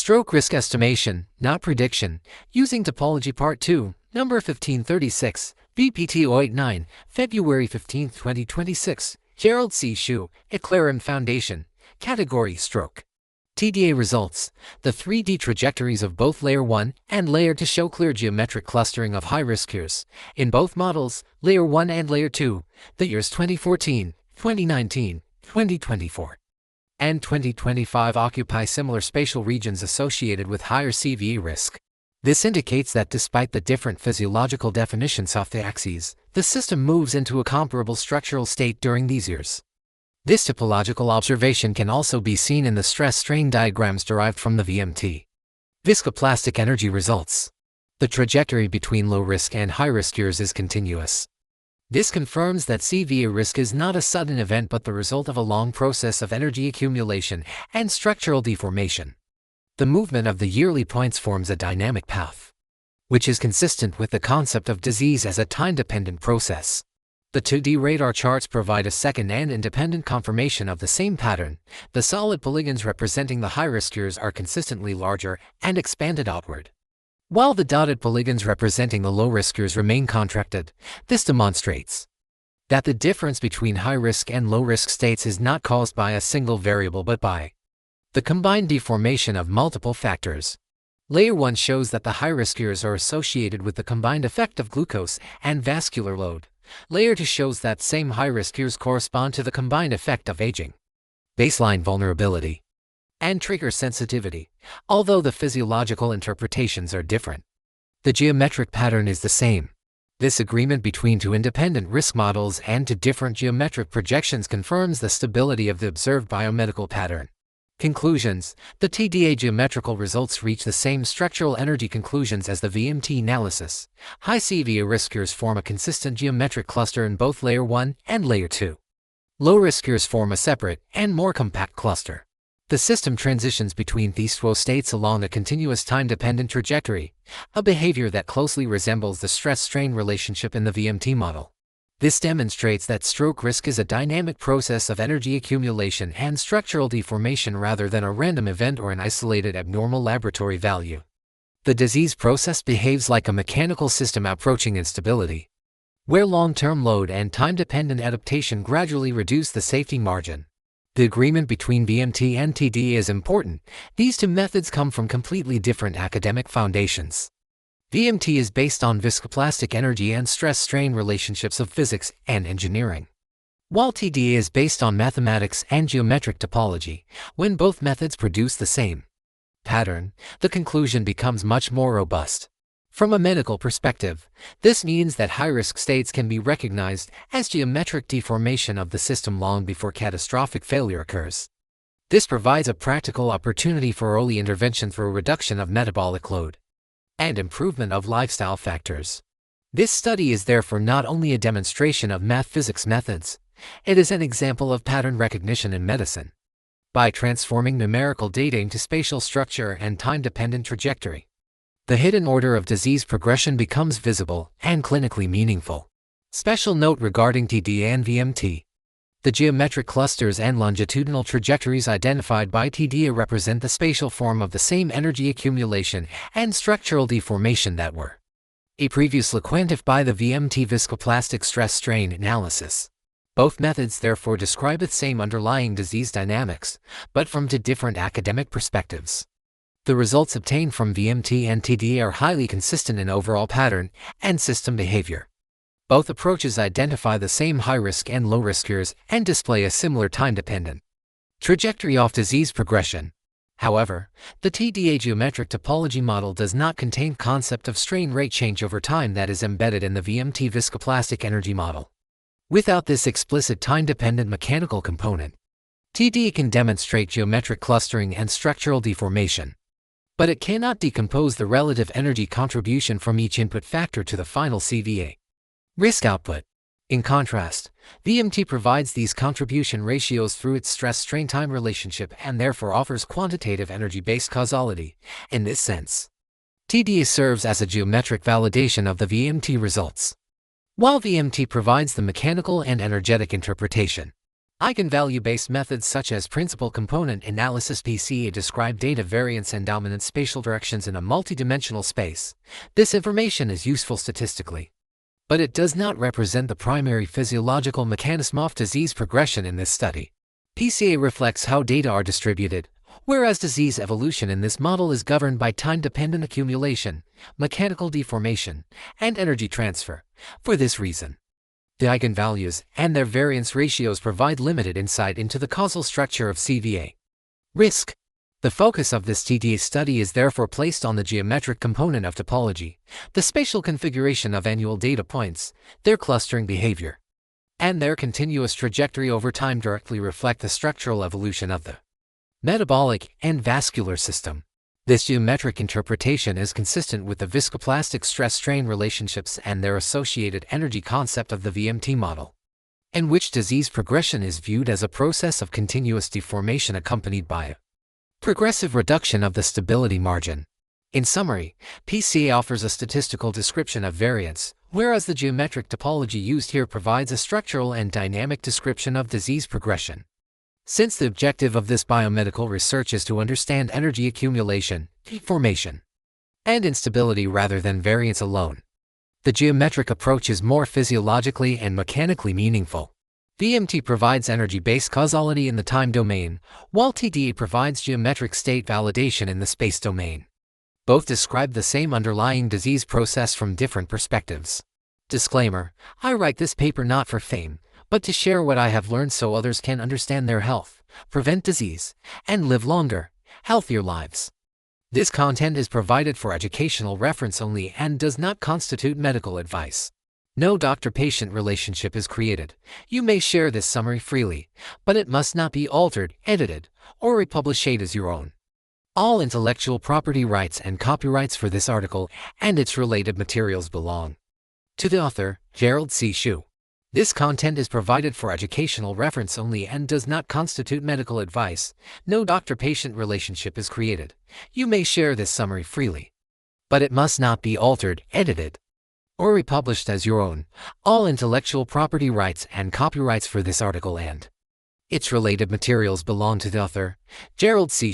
Stroke risk estimation, not prediction, using topology part 2, number 1536, VPT 089, February 15, 2026, Gerald C. EclaireMD Foundation, category stroke. TDA results, the 3D trajectories of both Layer 1 and Layer 2 show clear geometric clustering of high-risk years. In both models, Layer 1 and Layer 2, the years 2014, 2019, 2024, and 2025 occupy similar spatial regions associated with higher CVE risk. This indicates that despite the different physiological definitions of the axes, the system moves into a comparable structural state during these years. This topological observation can also be seen in the stress-strain diagrams derived from the VMT. Viscoplastic energy results. The trajectory between low-risk and high-risk years is continuous. This confirms that CVE risk is not a sudden event but the result of a long process of energy accumulation and structural deformation. The movement of the yearly points forms a dynamic path, which is consistent with the concept of disease as a time-dependent process. The 2D radar charts provide a second and independent confirmation of the same pattern. The solid polygons representing the high-risk years are consistently larger and expanded outward, while the dotted polygons representing the low-risk years remain contracted. This demonstrates that the difference between high-risk and low-risk states is not caused by a single variable but by the combined deformation of multiple factors. Layer 1 shows that the high-risk years are associated with the combined effect of glucose and vascular load. Layer 2 shows that same high-risk years correspond to the combined effect of aging, baseline vulnerability, and trigger sensitivity. Although the physiological interpretations are different, the geometric pattern is the same. This agreement between two independent risk models and two different geometric projections confirms the stability of the observed biomedical pattern. Conclusions. The TDA geometrical results reach the same structural energy conclusions as the VMT analysis. High CVE risk years form a consistent geometric cluster in both Layer 1 and Layer 2. Low risk years form a separate and more compact cluster. The system transitions between these two states along a continuous time-dependent trajectory, a behavior that closely resembles the stress-strain relationship in the VMT model. This demonstrates that stroke risk is a dynamic process of energy accumulation and structural deformation rather than a random event or an isolated abnormal laboratory value. The disease process behaves like a mechanical system approaching instability, where long-term load and time-dependent adaptation gradually reduce the safety margin. The agreement between VMT and TDA is important. These two methods come from completely different academic foundations. VMT is based on viscoplastic energy and stress-strain relationships of physics and engineering, while TDA is based on mathematics and geometric topology. When both methods produce the same pattern, the conclusion becomes much more robust. From a medical perspective, this means that high-risk states can be recognized as geometric deformation of the system long before catastrophic failure occurs. This provides a practical opportunity for early intervention through a reduction of metabolic load and improvement of lifestyle factors. This study is therefore not only a demonstration of math-physics methods, it is an example of pattern recognition in medicine. By transforming numerical data into spatial structure and time-dependent trajectory, the hidden order of disease progression becomes visible and clinically meaningful. Special note regarding TDA and VMT. The geometric clusters and longitudinal trajectories identified by TDA represent the spatial form of the same energy accumulation and structural deformation that were previously quantified by the VMT viscoplastic stress-strain analysis. Both methods therefore describe the same underlying disease dynamics, but from two different academic perspectives. The results obtained from VMT and TDA are highly consistent in overall pattern and system behavior. Both approaches identify the same high-risk and low-risk years and display a similar time-dependent trajectory of disease progression. However, the TDA geometric topology model does not contain concept of strain rate change over time that is embedded in the VMT viscoplastic energy model. Without this explicit time-dependent mechanical component, TDA can demonstrate geometric clustering and structural deformation, but it cannot decompose the relative energy contribution from each input factor to the final CVA risk output. In contrast, VMT provides these contribution ratios through its stress-strain time relationship and therefore offers quantitative energy-based causality. In this sense, TDA serves as a geometric validation of the VMT results, while VMT provides the mechanical and energetic interpretation. Eigenvalue-based methods such as principal component analysis (PCA) describe data variance and dominant spatial directions in a multidimensional space. This information is useful statistically, but it does not represent the primary physiological mechanism of disease progression in this study. PCA reflects how data are distributed, whereas disease evolution in this model is governed by time-dependent accumulation, mechanical deformation, and energy transfer. For this reason, the eigenvalues and their variance ratios provide limited insight into the causal structure of CVA. Risk. The focus of this TDA study is therefore placed on the geometric component of topology, the spatial configuration of annual data points, their clustering behavior, and their continuous trajectory over time directly reflect the structural evolution of the metabolic and vascular system. This geometric interpretation is consistent with the viscoplastic stress-strain relationships and their associated energy concept of the VMT model, in which disease progression is viewed as a process of continuous deformation accompanied by a progressive reduction of the stability margin. In summary, PCA offers a statistical description of variance, whereas the geometric topology used here provides a structural and dynamic description of disease progression. Since the objective of this biomedical research is to understand energy accumulation, deformation, and instability rather than variance alone, the geometric approach is more physiologically and mechanically meaningful. VMT provides energy-based causality in the time domain, while TDA provides geometric state validation in the space domain. Both describe the same underlying disease process from different perspectives. Disclaimer: I write this paper not for fame, but to share what I have learned so others can understand their health, prevent disease, and live longer, healthier lives. This content is provided for educational reference only and does not constitute medical advice. No doctor-patient relationship is created. You may share this summary freely, but it must not be altered, edited, or republished as your own. All intellectual property rights and copyrights for this article and its related materials belong to the author, Gerald C. This content is provided for educational reference only and does not constitute medical advice. No doctor-patient relationship is created. You may share this summary freely, but it must not be altered, edited, or republished as your own. All intellectual property rights and copyrights for this article and its related materials belong to the author, Gerald C.